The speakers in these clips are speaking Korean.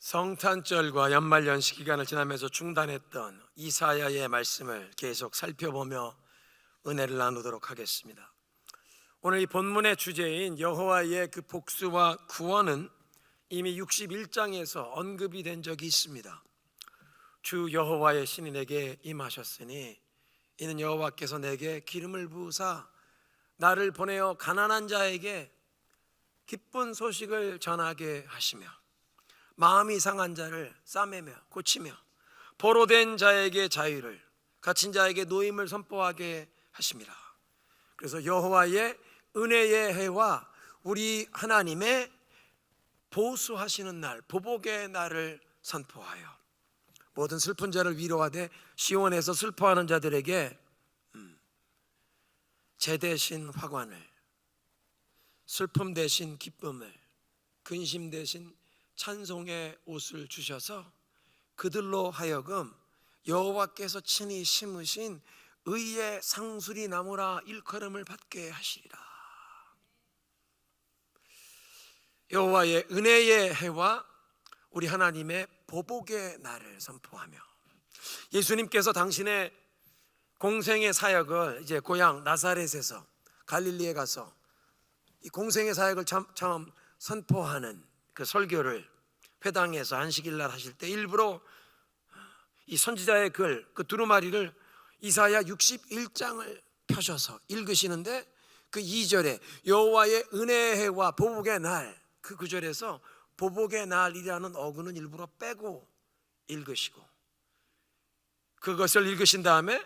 성탄절과 연말연시 기간을 지나면서 중단했던 이사야의 말씀을 계속 살펴보며 은혜를 나누도록 하겠습니다. 오늘 이 본문의 주제인 여호와의 그 복수와 구원은 이미 61장에서 언급이 된 적이 있습니다. 주 여호와의 신이 내게 임하셨으니 이는 여호와께서 내게 기름을 부으사 나를 보내어 가난한 자에게 기쁜 소식을 전하게 하시며 마음이 상한 자를 싸매며 고치며 포로된 자에게 자유를, 갇힌 자에게 노임을 선포하게 하심이라. 그래서 여호와의 은혜의 해와 우리 하나님의 보수하시는 날, 보복의 날을 선포하여 모든 슬픈 자를 위로하되 시온에서 슬퍼하는 자들에게 재 대신 화관을, 슬픔 대신 기쁨을, 근심 대신 찬송의 옷을 주셔서 그들로 하여금 여호와께서 친히 심으신 의의 상수리 나무라 일컬음을 받게 하시리라. 여호와의 은혜의 해와 우리 하나님의 보복의 날을 선포하며 예수님께서 당신의 공생의 사역을 이제 고향 나사렛에서 갈릴리에 가서 이 공생의 사역을 처음 선포하는 그 설교를 회당에서 안식일 날 하실 때 일부러 이 선지자의 글, 그 두루마리를 이사야 61장을 펴셔서 읽으시는데 그 2절에 여호와의 은혜의 해와 보복의 날, 그 구절에서 보복의 날이라는 어근은 일부러 빼고 읽으시고 그것을 읽으신 다음에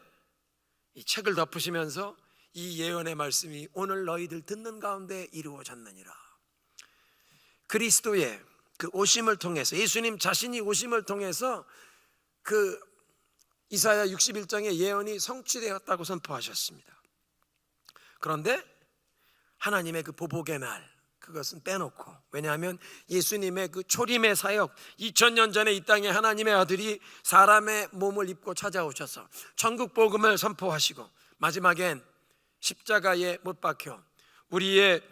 이 책을 덮으시면서 이 예언의 말씀이 오늘 너희들 듣는 가운데 이루어졌느니라. 그리스도의 그 오심을 통해서, 예수님 자신이 오심을 통해서 그 이사야 61장의 예언이 성취되었다고 선포하셨습니다. 그런데 하나님의 그 보복의 날, 그것은 빼놓고, 왜냐하면 예수님의 그 초림의 사역, 2000년 전에 이 땅에 하나님의 아들이 사람의 몸을 입고 찾아오셔서 천국 복음을 선포하시고 마지막엔 십자가에 못 박혀 우리의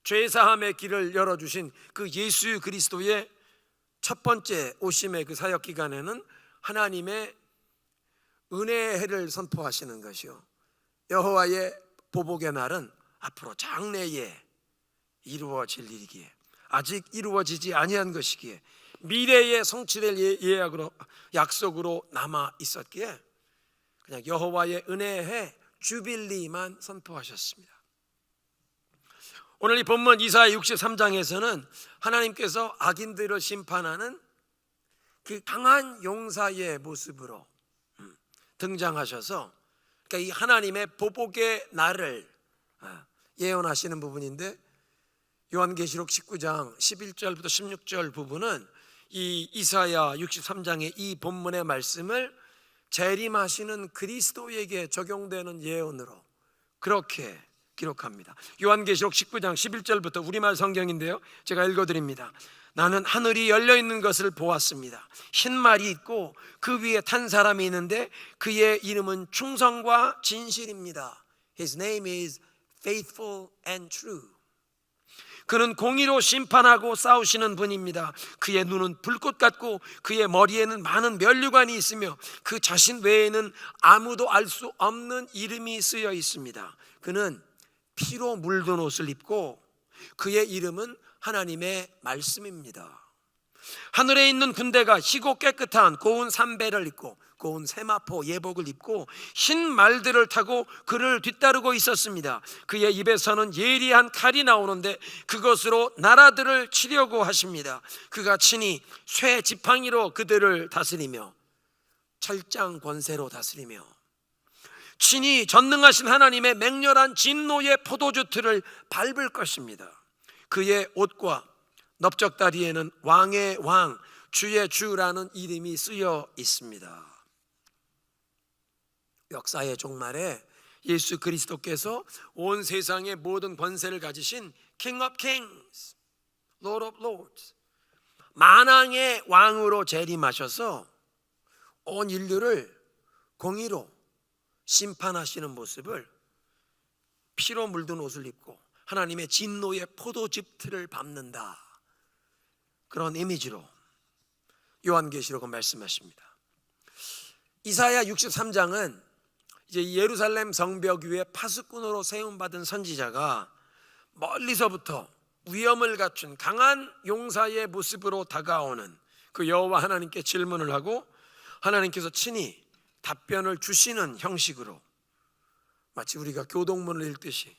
죄사함의 길을 열어주신 그 예수 그리스도의 첫 번째 오심의 그 사역 기간에는 하나님의 은혜의 해를 선포하시는 것이요, 여호와의 보복의 날은 앞으로 장래에 이루어질 일이기에, 아직 이루어지지 아니한 것이기에, 미래에 성취될 예약으로, 약속으로 남아 있었기에 그냥 여호와의 은혜의 해 주빌리만 선포하셨습니다. 오늘 이 본문 이사야 63장에서는 하나님께서 악인들을 심판하는 그 강한 용사의 모습으로 등장하셔서, 그러니까 이 하나님의 보복의 날을 예언하시는 부분인데, 요한계시록 19장 11절부터 16절 부분은 이 이사야 63장의 이 본문의 말씀을 재림하시는 그리스도에게 적용되는 예언으로 그렇게 기록합니다. 요한계시록 19장 11절부터 우리말 성경인데요, 제가 읽어드립니다. 나는 하늘이 열려있는 것을 보았습니다. 흰 말이 있고 그 위에 탄 사람이 있는데 그의 이름은 충성과 진실입니다. His name is faithful and true. 그는 공의로 심판하고 싸우시는 분입니다. 그의 눈은 불꽃 같고 그의 머리에는 많은 면류관이 있으며 그 자신 외에는 아무도 알 수 없는 이름이 쓰여 있습니다. 그는 피로 물든 옷을 입고 그의 이름은 하나님의 말씀입니다. 하늘에 있는 군대가 희고 깨끗한 고운 삼배를 입고 고운 세마포 예복을 입고 흰 말들을 타고 그를 뒤따르고 있었습니다. 그의 입에서는 예리한 칼이 나오는데 그것으로 나라들을 치려고 하십니다. 그가 친히 쇠 지팡이로 그들을 다스리며 철장 권세로 다스리며 친히 전능하신 하나님의 맹렬한 진노의 포도주 틀을 밟을 것입니다. 그의 옷과 넓적다리에는 왕의 왕, 주의 주라는 이름이 쓰여 있습니다. 역사의 종말에 예수 그리스도께서 온 세상의 모든 권세를 가지신 King of Kings, Lord of Lords, 만왕의 왕으로 재림하셔서 온 인류를 공의로 심판하시는 모습을 피로 물든 옷을 입고 하나님의 진노의 포도즙 틀을 밟는다, 그런 이미지로 요한계시록은 말씀하십니다. 이사야 63장은 이제 예루살렘 성벽 위에 파수꾼으로 세움받은 선지자가 멀리서부터 위엄을 갖춘 강한 용사의 모습으로 다가오는 그 여호와 하나님께 질문을 하고 하나님께서 친히 답변을 주시는 형식으로, 마치 우리가 교동문을 읽듯이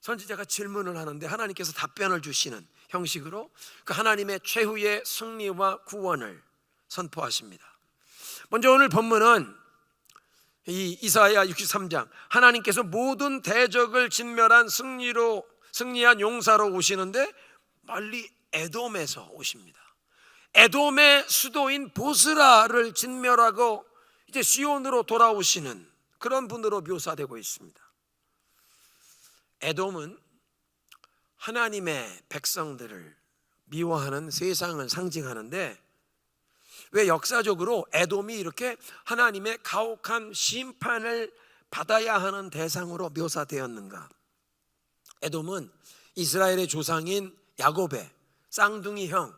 선지자가 질문을 하는데 하나님께서 답변을 주시는 형식으로 그 하나님의 최후의 승리와 구원을 선포하십니다. 먼저 오늘 본문은 이 이사야 63장, 하나님께서 모든 대적을 진멸한 승리한 용사로 오시는데 멀리 에돔에서 오십니다. 에돔의 수도인 보스라를 진멸하고 이제 시온으로 돌아오시는 그런 분으로 묘사되고 있습니다. 에돔은 하나님의 백성들을 미워하는 세상을 상징하는데, 왜 역사적으로 에돔이 이렇게 하나님의 가혹한 심판을 받아야 하는 대상으로 묘사되었는가? 에돔은 이스라엘의 조상인 야곱의 쌍둥이 형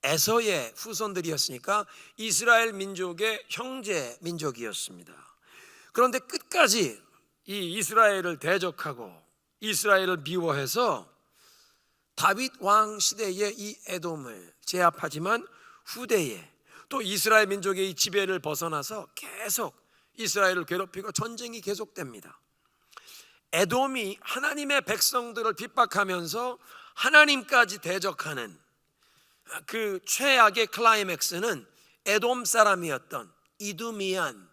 에서의 후손들이었으니까 이스라엘 민족의 형제 민족이었습니다. 그런데 끝까지 이 이스라엘을 대적하고 이스라엘을 미워해서 다윗 왕 시대의 이 에돔을 제압하지만 후대에 또 이스라엘 민족의 이 지배를 벗어나서 계속 이스라엘을 괴롭히고 전쟁이 계속됩니다. 에돔이 하나님의 백성들을 핍박하면서 하나님까지 대적하는 그 최악의 클라이맥스는 에돔 사람이었던 이두미안,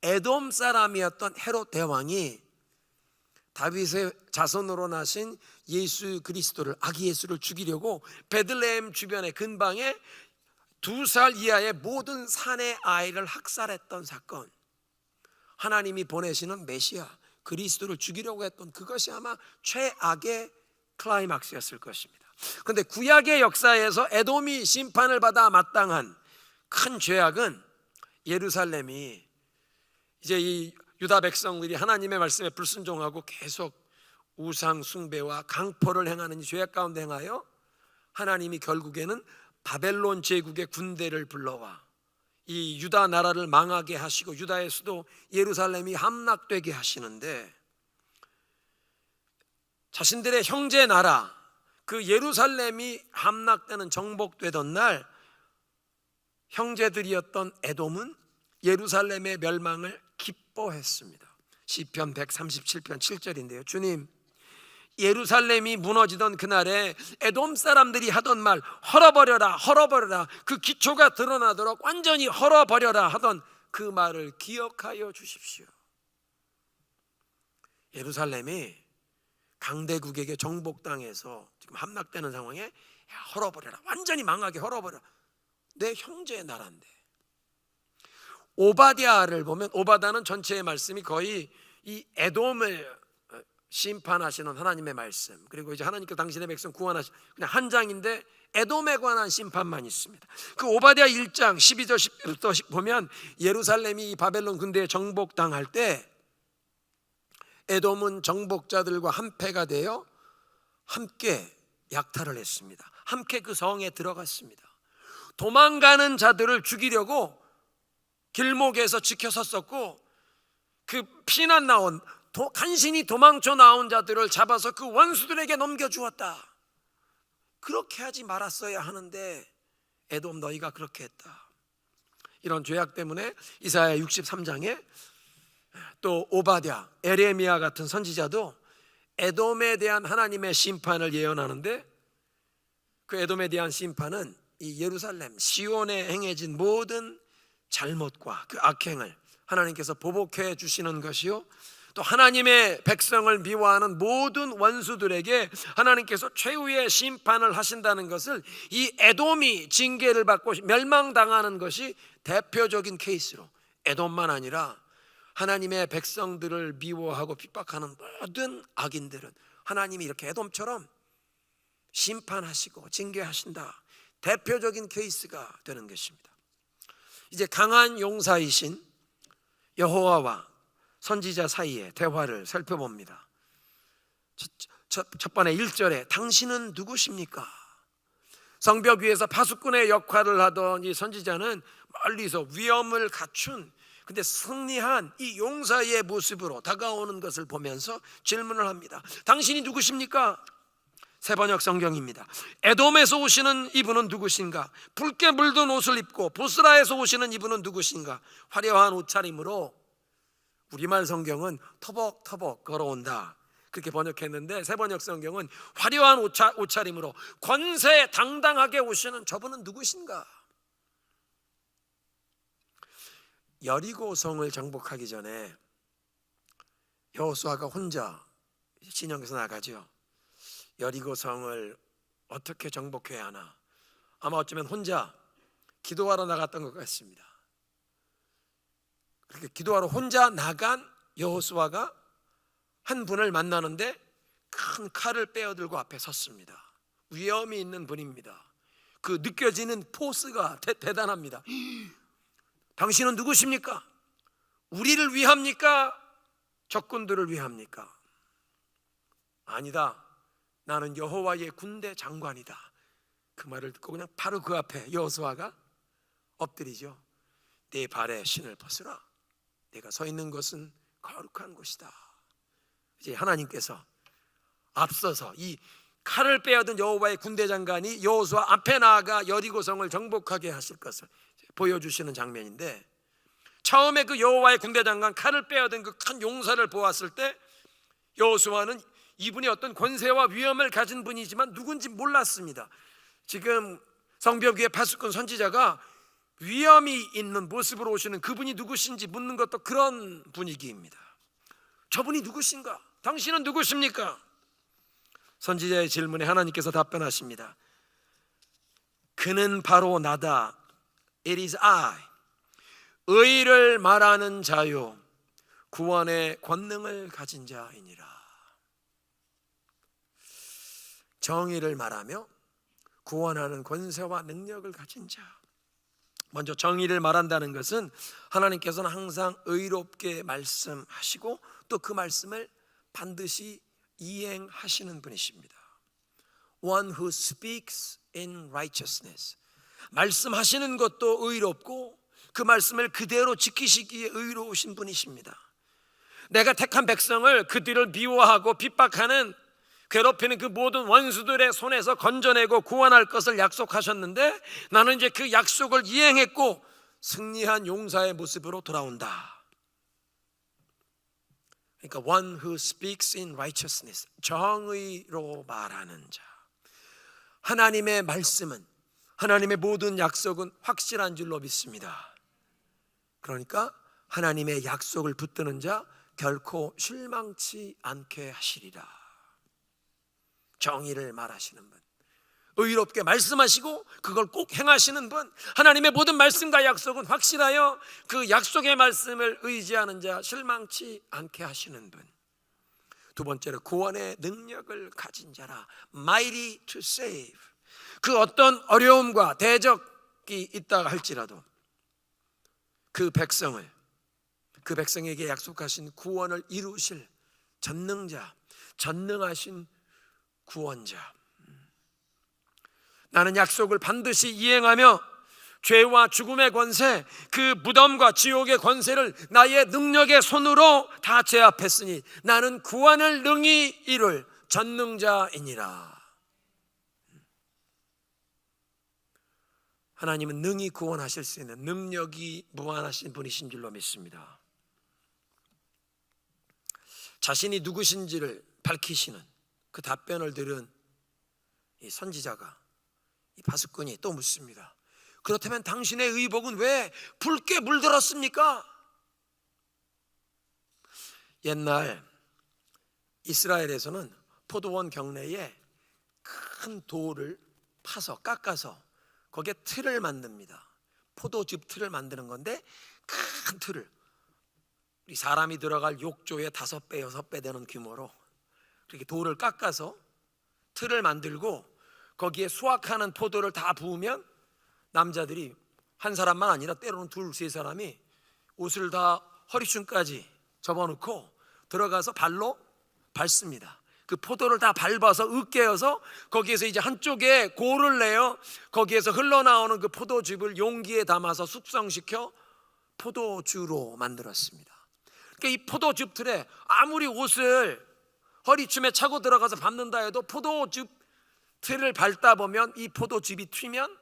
에돔 사람이었던 헤롯 대왕이 다윗의 자손으로 나신 예수 그리스도를, 아기 예수를 죽이려고 베들레헴 주변의 근방에 2살 이하의 모든 산의 아이를 학살했던 사건, 하나님이 보내시는 메시아 그리스도를 죽이려고 했던 그것이 아마 최악의 클라이막스였을 것입니다. 그런데 구약의 역사에서 에돔이 심판을 받아 마땅한 큰 죄악은 예루살렘이 이제 이 유다 백성들이 하나님의 말씀에 불순종하고 계속 우상 숭배와 강포를 행하는 죄악 가운데 행하여 하나님이 결국에는 바벨론 제국의 군대를 불러와 이 유다 나라를 망하게 하시고 유다의 수도 예루살렘이 함락되게 하시는데, 자신들의 형제 나라 그 예루살렘이 함락되는 정복되던 날 형제들이었던 에돔은 예루살렘의 멸망을 기뻐했습니다. 시편 137편 7절인데요. 주님, 예루살렘이 무너지던 그날에 에돔 사람들이 하던 말, 헐어버려라 헐어버려라, 그 기초가 드러나도록 완전히 헐어버려라 하던 그 말을 기억하여 주십시오. 예루살렘이 강대국에게 정복당해서 지금 함락되는 상황에 헐어버려라, 완전히 망하게 헐어버려, 내 형제의 나라인데. 오바댜를 보면 오바다는 전체의 말씀이 거의 이 에돔을 심판하시는 하나님의 말씀, 그리고 이제 하나님께서 당신의 백성 구원하시, 그냥 한 장인데 에돔에 관한 심판만 있습니다. 그 오바댜 1장 12절부터 보면 예루살렘이 바벨론 군대에 정복당할 때 에돔은 정복자들과 한패가 되어 함께 약탈을 했습니다. 함께 그 성에 들어갔습니다. 도망가는 자들을 죽이려고 길목에서 지켜섰었고, 그 피난 나온 간신히 도망쳐 나온 자들을 잡아서 그 원수들에게 넘겨주었다. 그렇게 하지 말았어야 하는데 에돔 너희가 그렇게 했다. 이런 죄악 때문에 이사야 63장에 또 오바댜, 에레미야 같은 선지자도 에돔에 대한 하나님의 심판을 예언하는데, 그 에돔에 대한 심판은 이 예루살렘 시온에 행해진 모든 잘못과 그 악행을 하나님께서 보복해 주시는 것이요, 또 하나님의 백성을 미워하는 모든 원수들에게 하나님께서 최후의 심판을 하신다는 것을 이 에돔이 징계를 받고 멸망당하는 것이 대표적인 케이스로, 에돔만 아니라 하나님의 백성들을 미워하고 핍박하는 모든 악인들은 하나님이 이렇게 에돔처럼 심판하시고 징계하신다, 대표적인 케이스가 되는 것입니다. 이제 강한 용사이신 여호와와 선지자 사이의 대화를 살펴봅니다. 첫 번째 1절에 당신은 누구십니까? 성벽 위에서 파수꾼의 역할을 하던 이 선지자는 멀리서 위험을 갖춘 근데 승리한 이 용사의 모습으로 다가오는 것을 보면서 질문을 합니다. 당신이 누구십니까? 세번역 성경입니다. 에돔에서 오시는 이분은 누구신가? 붉게 물든 옷을 입고 보스라에서 오시는 이분은 누구신가? 화려한 옷차림으로, 우리말 성경은 터벅터벅 걸어온다 그렇게 번역했는데 세번역 성경은 화려한 옷차림으로 권세 당당하게 오시는 저분은 누구신가? 여리고성을 정복하기 전에 여호수아가 혼자 진영에서 나가죠. 여리고성을 어떻게 정복해야 하나? 아마 어쩌면 혼자 기도하러 나갔던 것 같습니다. 그렇게 기도하러 혼자 나간 여호수아가 한 분을 만나는데 큰 칼을 빼어들고 앞에 섰습니다. 위험이 있는 분입니다. 그 느껴지는 포스가 대단합니다. 당신은 누구십니까? 우리를 위합니까? 적군들을 위합니까? 아니다. 나는 여호와의 군대 장관이다. 그 말을 듣고 그냥 바로 그 앞에 여호수아가 엎드리죠. 내 발에 신을 벗으라. 내가 서 있는 곳은 거룩한 곳이다. 이제 하나님께서 앞서서 이 칼을 빼앗은 여호와의 군대 장관이 여호수아 앞에 나아가 여리고성을 정복하게 하실 것을 보여주시는 장면인데, 처음에 그 여호와의 군대 장관 칼을 빼앗은 그 큰 용사를 보았을 때 여호수아는 이분이 어떤 권세와 위엄을 가진 분이지만 누군지 몰랐습니다. 지금 성벽 위에 파수꾼 선지자가 위엄이 있는 모습으로 오시는 그분이 누구신지 묻는 것도 그런 분위기입니다. 저분이 누구신가? 당신은 누구십니까? 선지자의 질문에 하나님께서 답변하십니다. 그는 바로 나다. It is I. 의를 말하는 자요 구원의 권능을 가진 자이니라. 정의를 말하며 구원하는 권세와 능력을 가진 자. 먼저 정의를 말한다는 것은 하나님께서는 항상 의롭게 말씀하시고 또 그 말씀을 반드시 이행하시는 분이십니다. One who speaks in righteousness. 말씀하시는 것도 의롭고 그 말씀을 그대로 지키시기에 의로우신 분이십니다. 내가 택한 백성을 그들을 미워하고 핍박하는 괴롭히는 그 모든 원수들의 손에서 건져내고 구원할 것을 약속하셨는데 나는 이제 그 약속을 이행했고 승리한 용사의 모습으로 돌아온다. 그러니까 one who speaks in righteousness, 정의로 말하는 자. 하나님의 말씀은, 하나님의 모든 약속은 확실한 줄로 믿습니다. 그러니까 하나님의 약속을 붙드는 자 결코 실망치 않게 하시리라. 정의를 말하시는 분, 의롭게 말씀하시고 그걸 꼭 행하시는 분, 하나님의 모든 말씀과 약속은 확실하여 그 약속의 말씀을 의지하는 자 실망치 않게 하시는 분. 두 번째로 구원의 능력을 가진 자라. Mighty to save. 그 어떤 어려움과 대적이 있다 할지라도 그 백성에게 약속하신 구원을 이루실 전능자, 전능하신 구원자. 나는 약속을 반드시 이행하며 죄와 죽음의 권세, 그 무덤과 지옥의 권세를 나의 능력의 손으로 다 제압했으니 나는 구원을 능히 이룰 전능자이니라. 하나님은 능히 구원하실 수 있는 능력이 무한하신 분이신 줄로 믿습니다. 자신이 누구신지를 밝히시는 그 답변을 들은 이 선지자가, 이 파수꾼이 또 묻습니다. 그렇다면 당신의 의복은 왜 붉게 물들었습니까? 옛날 이스라엘에서는 포도원 경내에 큰 돌을 파서 깎아서 거기에 틀을 만듭니다. 포도즙 틀을 만드는 건데 큰 틀을 우리 사람이 들어갈 욕조의 5배, 6배 되는 규모로 그렇게 돌을 깎아서 틀을 만들고 거기에 수확하는 포도를 다 부으면 남자들이 한 사람만 아니라 때로는 2, 3사람이 옷을 다 허리춤까지 접어놓고 들어가서 발로 밟습니다. 그 포도를 다 밟아서 으깨어서 거기에서 이제 한쪽에 골을 내어 거기에서 흘러나오는 그 포도즙을 용기에 담아서 숙성시켜 포도주로 만들었습니다. 그러니까 이 포도즙 틀에 아무리 옷을 허리춤에 차고 들어가서 밟는다 해도 포도즙 틀을 밟다 보면 이 포도즙이 튀면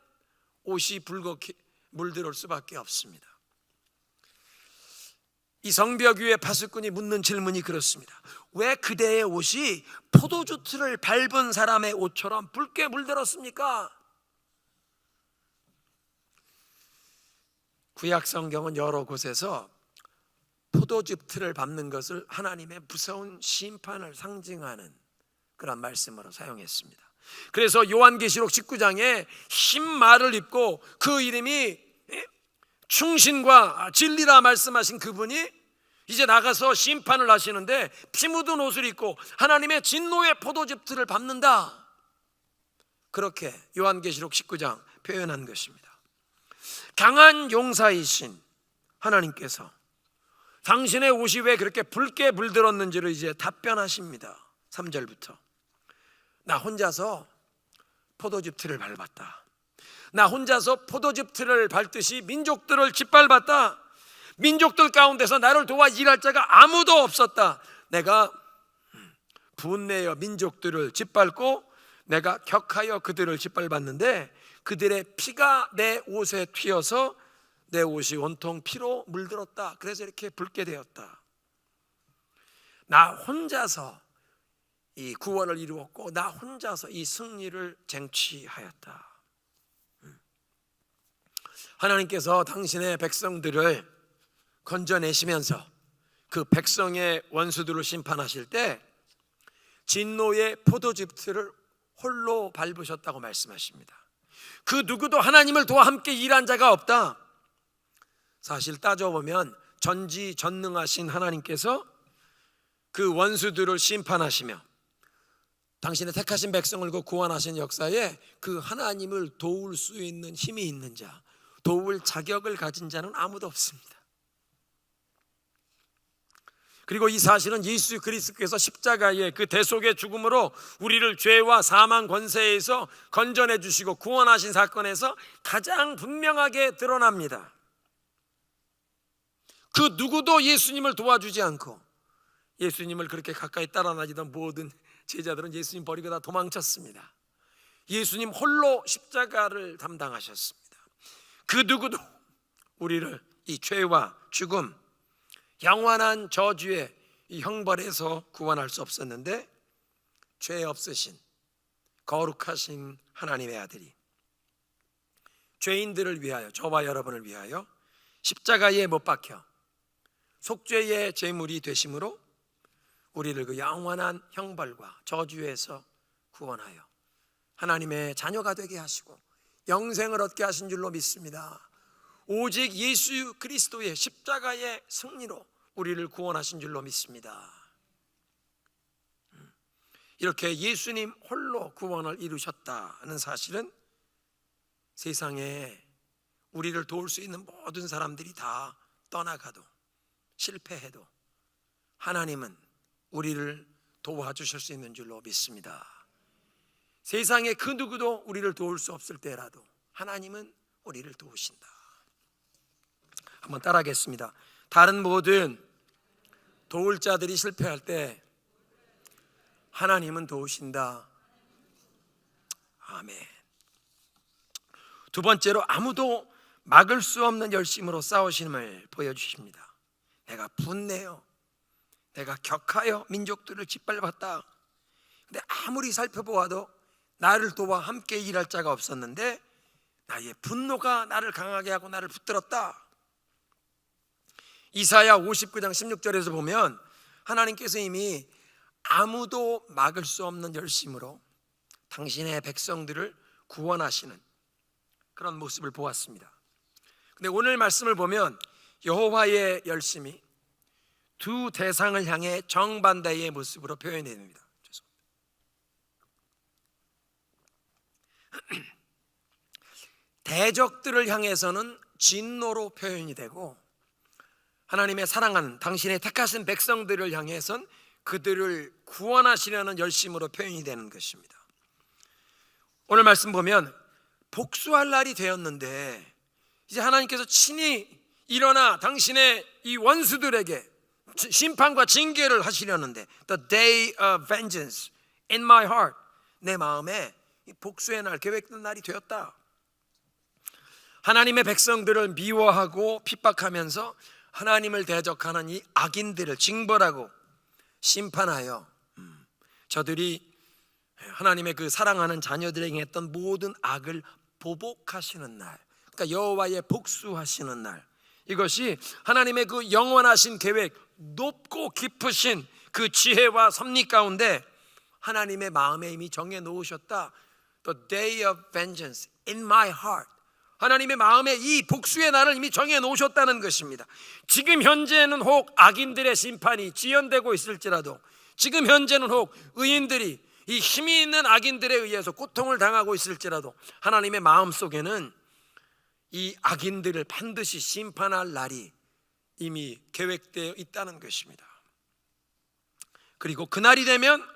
옷이 붉게 물들을 수밖에 없습니다. 이 성벽 위에 파수꾼이 묻는 질문이 그렇습니다. 왜 그대의 옷이 포도주 틀을 밟은 사람의 옷처럼 붉게 물들었습니까? 구약 성경은 여러 곳에서 포도즙 틀을 밟는 것을 하나님의 무서운 심판을 상징하는 그런 말씀으로 사용했습니다. 그래서 요한계시록 19장에 흰 말을 입고 그 이름이 충신과 진리라 말씀하신 그분이 이제 나가서 심판을 하시는데 피 묻은 옷을 입고 하나님의 진노의 포도즙 틀을 밟는다, 그렇게 요한계시록 19장 표현한 것입니다. 강한 용사이신 하나님께서 당신의 옷이 왜 그렇게 붉게 물들었는지를 이제 답변하십니다. 3절부터 나 혼자서 포도즙 틀을 밟았다. 나 혼자서 포도즙 틀을 밟듯이 민족들을 짓밟았다. 민족들 가운데서 나를 도와 일할 자가 아무도 없었다. 내가 분내어 민족들을 짓밟고 내가 격하여 그들을 짓밟았는데 그들의 피가 내 옷에 튀어서 내 옷이 온통 피로 물들었다. 그래서 이렇게 붉게 되었다. 나 혼자서 이 구원을 이루었고 나 혼자서 이 승리를 쟁취하였다. 하나님께서 당신의 백성들을 건져내시면서 그 백성의 원수들을 심판하실 때 진노의 포도즙 틀을 홀로 밟으셨다고 말씀하십니다. 그 누구도 하나님을 도와 함께 일한 자가 없다. 사실 따져보면 전지전능하신 하나님께서 그 원수들을 심판하시며 당신의 택하신 백성을 구원하신 역사에 그 하나님을 도울 수 있는 힘이 있는 자, 도울 자격을 가진 자는 아무도 없습니다. 그리고 이 사실은 예수 그리스도께서 십자가의 그 대속의 죽음으로 우리를 죄와 사망 권세에서 건져내 주시고 구원하신 사건에서 가장 분명하게 드러납니다. 그 누구도 예수님을 도와주지 않고 예수님을 그렇게 가까이 따라다니던 모든 제자들은 예수님 버리고 다 도망쳤습니다. 예수님 홀로 십자가를 담당하셨습니다. 그 누구도 우리를 이 죄와 죽음, 영원한 저주의 이 형벌에서 구원할 수 없었는데 죄 없으신 거룩하신 하나님의 아들이 죄인들을 위하여, 저와 여러분을 위하여 십자가에 못 박혀 속죄의 제물이 되심으로 우리를 그 영원한 형벌과 저주에서 구원하여 하나님의 자녀가 되게 하시고 영생을 얻게 하신 줄로 믿습니다. 오직 예수 그리스도의 십자가의 승리로 우리를 구원하신 줄로 믿습니다. 이렇게 예수님 홀로 구원을 이루셨다는 사실은 세상에 우리를 도울 수 있는 모든 사람들이 다 떠나가도 실패해도 하나님은 우리를 도와주실 수 있는 줄로 믿습니다. 세상에 그 누구도 우리를 도울 수 없을 때라도 하나님은 우리를 도우신다. 한번 따라하겠습니다. 다른 모든 도울 자들이 실패할 때 하나님은 도우신다. 아멘. 두 번째로 아무도 막을 수 없는 열심으로 싸우심을 보여주십니다. 내가 분내어 내가 격하여 민족들을 짓밟았다. 근데 아무리 살펴보아도 나를 도와 함께 일할 자가 없었는데 나의 분노가 나를 강하게 하고 나를 붙들었다. 이사야 59장 16절에서 보면 하나님께서 이미 아무도 막을 수 없는 열심으로 당신의 백성들을 구원하시는 그런 모습을 보았습니다. 근데 오늘 말씀을 보면 여호와의 열심이 두 대상을 향해 정반대의 모습으로 표현이 됩니다. 대적들을 향해서는 진노로 표현이 되고 하나님의 사랑하는 당신의 택하신 백성들을 향해서는 그들을 구원하시려는 열심으로 표현이 되는 것입니다. 오늘 말씀 보면 복수할 날이 되었는데 이제 하나님께서 친히 일어나 당신의 이 원수들에게 심판과 징계를 하시려는데, The day of vengeance in my heart, 내 마음에 복수의 날, 계획된 날이 되었다. 하나님의 백성들을 미워하고 핍박하면서 하나님을 대적하는 이 악인들을 징벌하고 심판하여 저들이 하나님의 그 사랑하는 자녀들에게 했던 모든 악을 보복하시는 날, 그러니까 여호와의 복수하시는 날, 이것이 하나님의 그 영원하신 계획, 높고 깊으신 그 지혜와 섭리 가운데 하나님의 마음에 이미 정해 놓으셨다. The day of vengeance in my heart, 하나님의 마음에 이 복수의 날을 이미 정해 놓으셨다는 것입니다. 지금 현재는 혹 악인들의 심판이 지연되고 있을지라도, 지금 현재는 혹 의인들이 이 힘이 있는 악인들에 의해서 고통을 당하고 있을지라도 하나님의 마음속에는 이 악인들을 반드시 심판할 날이 이미 계획되어 있다는 것입니다. 그리고 그날이 되면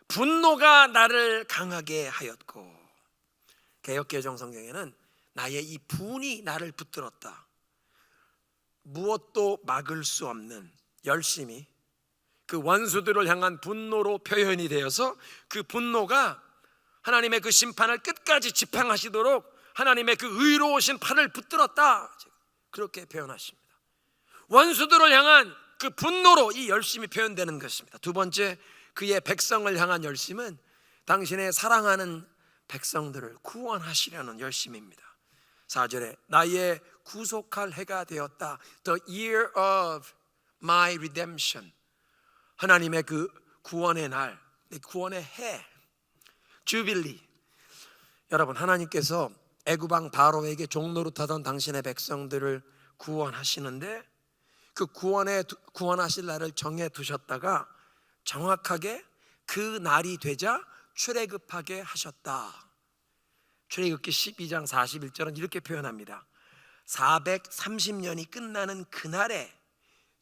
분노가 나를 강하게 하였고, 개역개정 성경에는 나의 이 분이 나를 붙들었다, 무엇도 막을 수 없는 열심이 그 원수들을 향한 분노로 표현이 되어서 그 분노가 하나님의 그 심판을 끝까지 지팡하시도록 하나님의 그 의로우신 팔을 붙들었다, 그렇게 표현하십니다. 원수들을 향한 그 분노로 이 열심이 표현되는 것입니다. 두 번째, 그의 백성을 향한 열심은 당신의 사랑하는 백성들을 구원하시려는 열심입니다. 4절에 나의 구속할 해가 되었다. The year of my redemption. 하나님의 그 구원의 날, 구원의 해, 주빌리. 여러분, 하나님께서 애굽 왕 바로에게 종노릇하던 당신의 백성들을 구원하시는데 그 구원하실 날을 정해 두셨다가 정확하게 그 날이 되자 출애굽하게 하셨다. 출애굽기 12장 41절은 이렇게 표현합니다. 430년이 끝나는 그날에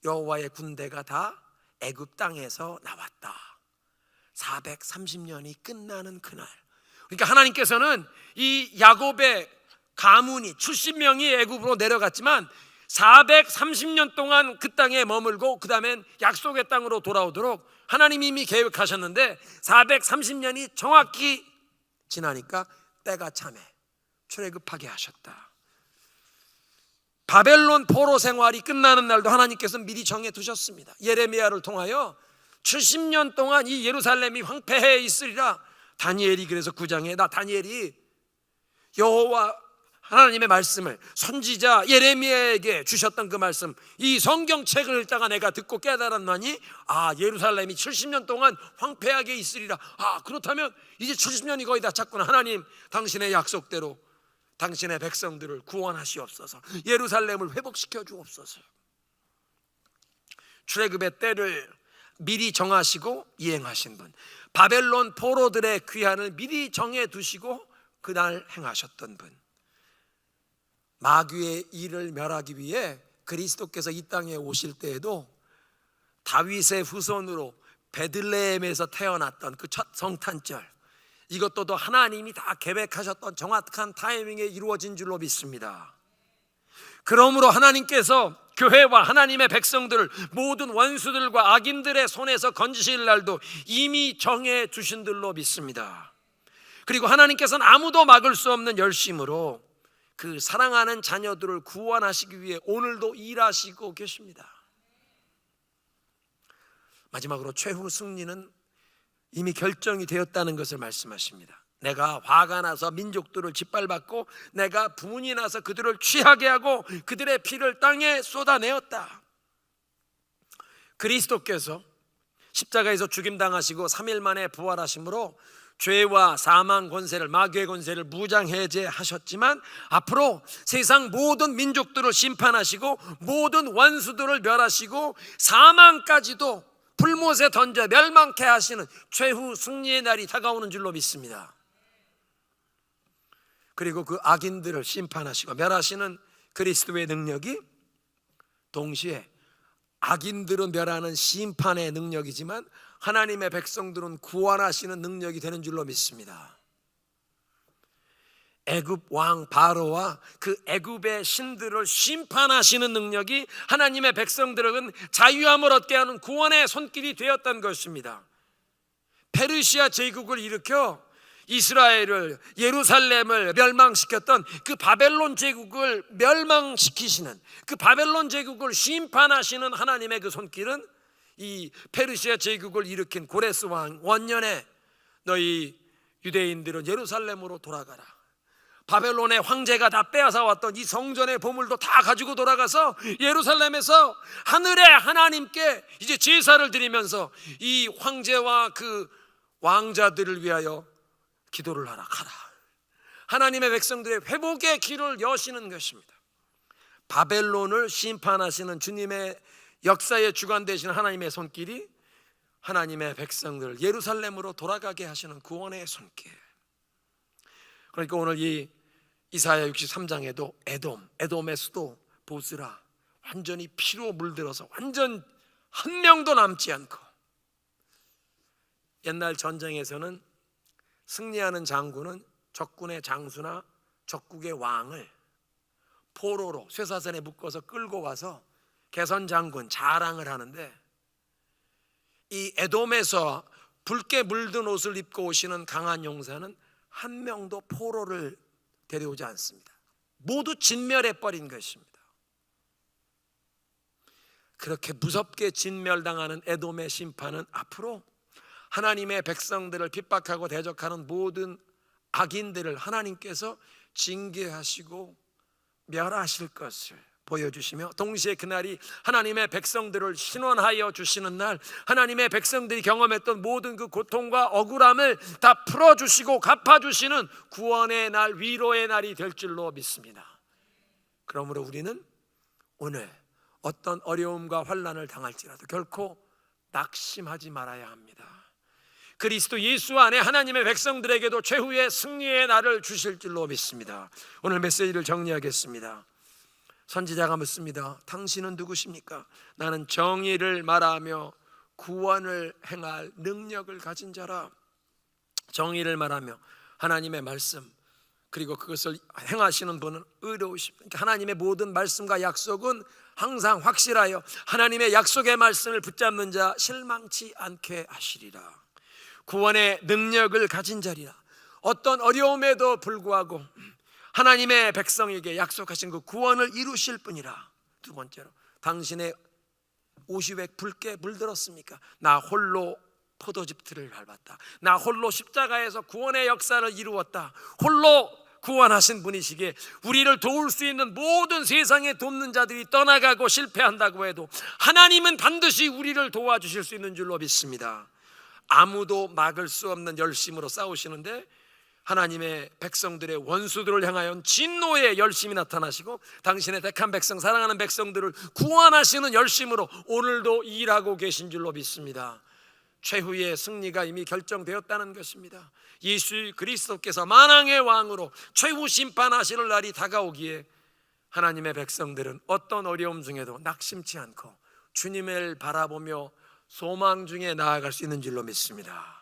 여호와의 군대가 다 애굽 땅에서 나왔다. 430년이 끝나는 그날. 그러니까 하나님께서는 이 야곱의 가문이 70명이 애굽으로 내려갔지만 430년 동안 그 땅에 머물고 그 다음엔 약속의 땅으로 돌아오도록 하나님이 이미 계획하셨는데 430년이 정확히 지나니까 때가 참해 출애굽하게 하셨다. 바벨론 포로 생활이 끝나는 날도 하나님께서 미리 정해 두셨습니다. 예레미야를 통하여 70년 동안 이 예루살렘이 황폐해 있으리라. 다니엘이 그래서 9장에 다니엘이 여호와 하나님의 말씀을 선지자 예레미야에게 주셨던 그 말씀, 이 성경책을 읽다가 내가 듣고 깨달았나니 예루살렘이 70년 동안 황폐하게 있으리라. 그렇다면 이제 70년이 거의 다 찼구나. 하나님, 당신의 약속대로 당신의 백성들을 구원하시옵소서. 예루살렘을 회복시켜 주옵소서. 출애굽의 때를 미리 정하시고 이행하신 분, 바벨론 포로들의 귀환을 미리 정해 두시고 그날 행하셨던 분, 마귀의 일을 멸하기 위해 그리스도께서 이 땅에 오실 때에도 다윗의 후손으로 베들레헴에서 태어났던 그 첫 성탄절, 이것도 또 하나님이 다 계획하셨던 정확한 타이밍에 이루어진 줄로 믿습니다. 그러므로 하나님께서 교회와 하나님의 백성들을 모든 원수들과 악인들의 손에서 건지실 날도 이미 정해 주신 줄로 믿습니다. 그리고 하나님께서는 아무도 막을 수 없는 열심으로 그 사랑하는 자녀들을 구원하시기 위해 오늘도 일하시고 계십니다. 마지막으로 최후 승리는 이미 결정이 되었다는 것을 말씀하십니다. 내가 화가 나서 민족들을 짓밟았고 내가 분이 나서 그들을 취하게 하고 그들의 피를 땅에 쏟아내었다. 그리스도께서 십자가에서 죽임당하시고 3일 만에 부활하심으로 죄와 사망 권세를, 마귀의 권세를 무장해제하셨지만 앞으로 세상 모든 민족들을 심판하시고 모든 원수들을 멸하시고 사망까지도 불못에 던져 멸망케 하시는 최후 승리의 날이 다가오는 줄로 믿습니다. 그리고 그 악인들을 심판하시고 멸하시는 그리스도의 능력이 동시에 악인들은 멸하는 심판의 능력이지만 하나님의 백성들은 구원하시는 능력이 되는 줄로 믿습니다. 애굽 왕 바로와 그 애굽의 신들을 심판하시는 능력이 하나님의 백성들에게는 자유함을 얻게 하는 구원의 손길이 되었던 것입니다. 페르시아 제국을 일으켜 이스라엘을, 예루살렘을 멸망시켰던 그 바벨론 제국을 멸망시키시는, 그 바벨론 제국을 심판하시는 하나님의 그 손길은 이 페르시아 제국을 일으킨 고레스 왕 원년에 너희 유대인들은 예루살렘으로 돌아가라, 바벨론의 황제가 다 빼앗아 왔던 이 성전의 보물도 다 가지고 돌아가서 예루살렘에서 하늘의 하나님께 이제 제사를 드리면서 이 황제와 그 왕자들을 위하여 기도를 하라, 가라. 하나님의 백성들의 회복의 길을 여시는 것입니다. 바벨론을 심판하시는 주님의 역사의 주관 되시는 하나님의 손길이 하나님의 백성들을 예루살렘으로 돌아가게 하시는 구원의 손길. 그러니까 오늘 이 이사야 63장에도 에돔의 수도 보스라 완전히 피로 물들어서 완전 한 명도 남지 않고, 옛날 전쟁에서는 승리하는 장군은 적군의 장수나 적국의 왕을 포로로 쇠사슬에 묶어서 끌고 가서 개선 장군 자랑을 하는데, 이 에돔에서 붉게 물든 옷을 입고 오시는 강한 용사는 한 명도 포로를 데려오지 않습니다. 모두 진멸해 버린 것입니다. 그렇게 무섭게 진멸당하는 에돔의 심판은 앞으로 하나님의 백성들을 핍박하고 대적하는 모든 악인들을 하나님께서 징계하시고 멸하실 것을 보여주시며, 동시에 그날이 하나님의 백성들을 신원하여 주시는 날, 하나님의 백성들이 경험했던 모든 그 고통과 억울함을 다 풀어주시고 갚아주시는 구원의 날, 위로의 날이 될 줄로 믿습니다. 그러므로 우리는 오늘 어떤 어려움과 환난을 당할지라도 결코 낙심하지 말아야 합니다. 그리스도 예수 안에 하나님의 백성들에게도 최후의 승리의 날을 주실 줄로 믿습니다. 오늘 메시지를 정리하겠습니다. 선지자가 묻습니다. 당신은 누구십니까? 나는 정의를 말하며 구원을 행할 능력을 가진 자라. 정의를 말하며 하나님의 말씀, 그리고 그것을 행하시는 분은 의로우십니다. 하나님의 모든 말씀과 약속은 항상 확실하여 하나님의 약속의 말씀을 붙잡는 자 실망치 않게 하시리라. 구원의 능력을 가진 자리라. 어떤 어려움에도 불구하고 하나님의 백성에게 약속하신 그 구원을 이루실 분이라. 두 번째로, 당신의 옷이 왜 붉게 물들었습니까? 나 홀로 포도즙틀을 밟았다. 나 홀로 십자가에서 구원의 역사를 이루었다. 홀로 구원하신 분이시기에 우리를 도울 수 있는 모든 세상에 돕는 자들이 떠나가고 실패한다고 해도 하나님은 반드시 우리를 도와주실 수 있는 줄로 믿습니다. 아무도 막을 수 없는 열심으로 싸우시는데 하나님의 백성들의 원수들을 향하여 진노의 열심이 나타나시고, 당신의 택한 백성, 사랑하는 백성들을 구원하시는 열심으로 오늘도 일하고 계신 줄로 믿습니다. 최후의 승리가 이미 결정되었다는 것입니다. 예수 그리스도께서 만왕의 왕으로 최후 심판하실 날이 다가오기에 하나님의 백성들은 어떤 어려움 중에도 낙심치 않고 주님을 바라보며 소망 중에 나아갈 수 있는 줄로 믿습니다.